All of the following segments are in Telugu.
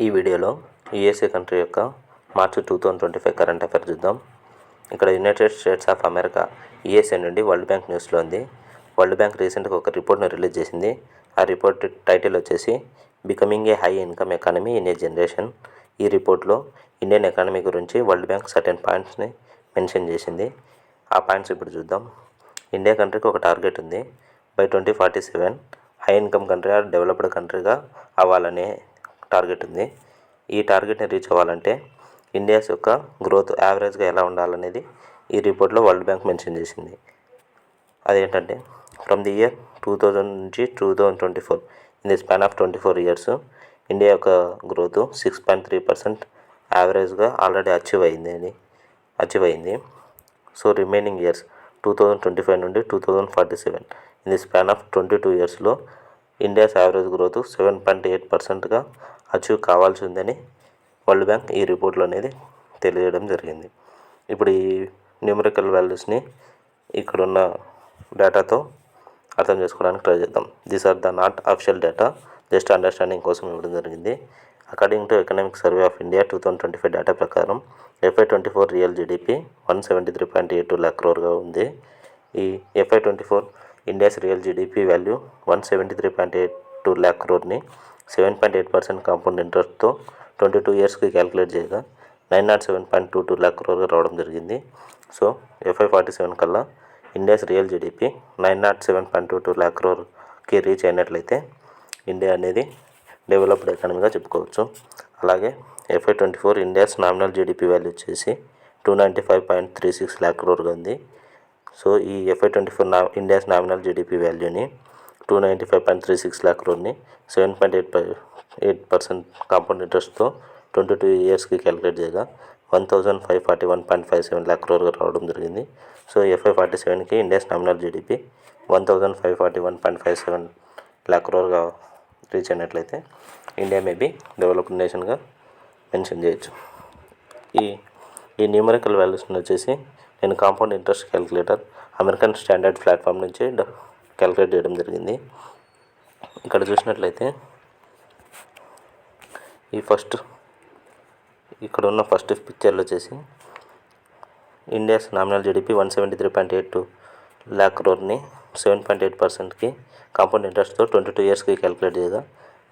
ఈ వీడియోలో యుఎస్ఏ కంట్రీ యొక్క మార్చి 2025 కరెంట్ అఫైర్ చూద్దాం. ఇక్కడ United states of America USA నుండి వరల్డ్ బ్యాంక్ న్యూస్లో ఉంది. వరల్డ్ బ్యాంక్ రీసెంట్గా ఒక రిపోర్ట్ను రిలీజ్ చేసింది. ఆ రిపోర్ట్ టైటిల్ వచ్చేసి becoming a high income economy in a generation. ఈ రిపోర్ట్లో ఇండియన్ ఎకానమీ గురించి వరల్డ్ బ్యాంక్ సర్టెన్ పాయింట్స్ని మెన్షన్ చేసింది. ఆ పాయింట్స్ ఇప్పుడు చూద్దాం. ఇండియా కంట్రీకి ఒక టార్గెట్ ఉంది. By 2047 high income country or developed కంట్రీగా అవ్వాలనే టార్గెట్ ఉంది. ఈ టార్గెట్ని రీచ్ అవ్వాలంటే ఇండియాస్ యొక్క గ్రోత్ యావరేజ్గా ఎలా ఉండాలనేది ఈ రిపోర్ట్లో వరల్డ్ బ్యాంక్ మెన్షన్ చేసింది. అదేంటంటే ఫ్రమ్ ది ఇయర్ 2000 నుంచి 2024 in the span of 24 years India యొక్క గ్రోత్ 6.3% యావరేజ్గా ఆల్రెడీ అచీవ్ అయింది. సో రిమైనింగ్ ఇయర్స్ 2025 నుండి 2047 ఇన్ ది స్పాన్ ఆఫ్ 22 ఇయర్స్లో ఇండియాస్ యావరేజ్ గ్రోత్ 7.8%గా అచీవ్ కావాల్సి ఉందని వరల్డ్ బ్యాంక్ ఈ రిపోర్ట్లో అనేది తెలియజేయడం జరిగింది. ఇప్పుడు ఈ న్యూమరికల్ వాల్యూస్ని ఇక్కడున్న డేటాతో అర్థం చేసుకోవడానికి ట్రై చేద్దాం. These are the not official data, just understanding కోసం ఇవ్వడం జరిగింది. According to economic survey of India 2025 data ప్రకారం FY24 real GDP 173.82 lakh crore ఉంది. ఈ FY24 India's real GDP value 173.82 lakh crore 7.8% compound ఇంట్రెస్ట్తో 22 ఇయర్స్కి క్యాలిక్యులేట్ చేయగా 907.22 lakh crore రావడం జరిగింది. సో FY47 కల్లా India's real GDP 907.22 lakh crore reach అయినట్లయితే ఇండియా అనేది డెవలప్డ్ ఎకానమీగా చెప్పుకోవచ్చు. అలాగే FY24 India's nominal GDP value వచ్చేసి 295.36 lakh crore ఉంది. సో ఈ FY24 ఇండియాస్ నామినల్ జీడిపి వాల్యూని 295.36 lakh crore 7.8% కాంపౌండ్ ఇంట్రెస్ట్తో 22 ఇయర్స్కి క్యాలిక్యులేట్ చేయగా 1541.57 lakh crore రావడం జరిగింది. సో FY47కి India's nominal GDP 1541.57 lakh crore reach అయినట్లయితే ఇండియా మేబీ డెవలప్డ్ నేషన్గా మెన్షన్ చేయొచ్చు. ఈ న్యూమరికల్ వాల్యూస్ని వచ్చేసి నేను compound interest calculator American standard platform నుంచి క్యాలిక్యులేట్ చేయడం జరిగింది. ఇక్కడ చూసినట్లయితే ఇక్కడ ఉన్న ఫస్ట్ పిక్చర్లో వచ్చేసి India's nominal GDP 173.82 lakh crore 7.8%కి కాంపౌండ్ ఇంట్రెస్ట్తో 22 ఇయర్స్కి క్యాలిక్యులేట్ చేయగా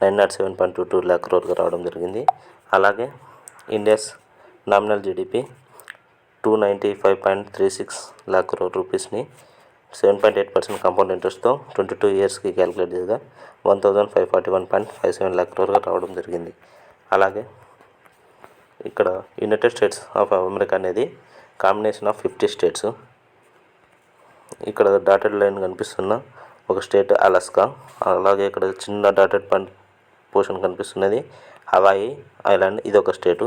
907.22 lakh crore రావడం జరిగింది. అలాగే India's nominal GDP 295.36 lakh crore రూపీస్ని 7.8% compound ఇంట్రెస్ట్తో 22 ఇయర్స్కి క్యాలిక్యులేట్ చేయగా 1541.57 lakh crore రావడం జరిగింది. అలాగే ఇక్కడ యునైటెడ్ స్టేట్స్ ఆఫ్ అమెరికా అనేది కాంబినేషన్ ఆఫ్ 50 స్టేట్స్. ఇక్కడ డాటెడ్ లైన్ కనిపిస్తున్న ఒక స్టేట్ అలాస్కా. అలాగే ఇక్కడ చిన్న డాటెడ్ పోర్షన్ కనిపిస్తున్నది హవాయి ఐలాండ్, ఇది ఒక స్టేటు.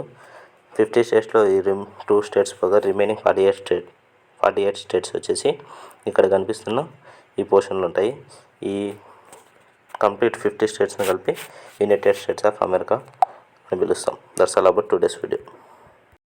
50 స్టేట్స్లో ఈ 2 స్టేట్స్ పోగా రిమైనింగ్ 48 స్టేట్స్ వచ్చేసి ఇక్కడ కనిపిస్తున్న ఈ పోర్షన్లు ఉంటాయి. ఈ కంప్లీట్ 50 స్టేట్స్ని కలిపి యునైటెడ్ స్టేట్స్ ఆఫ్ అమెరికా అని పిలుస్తాం. That's all about today's video.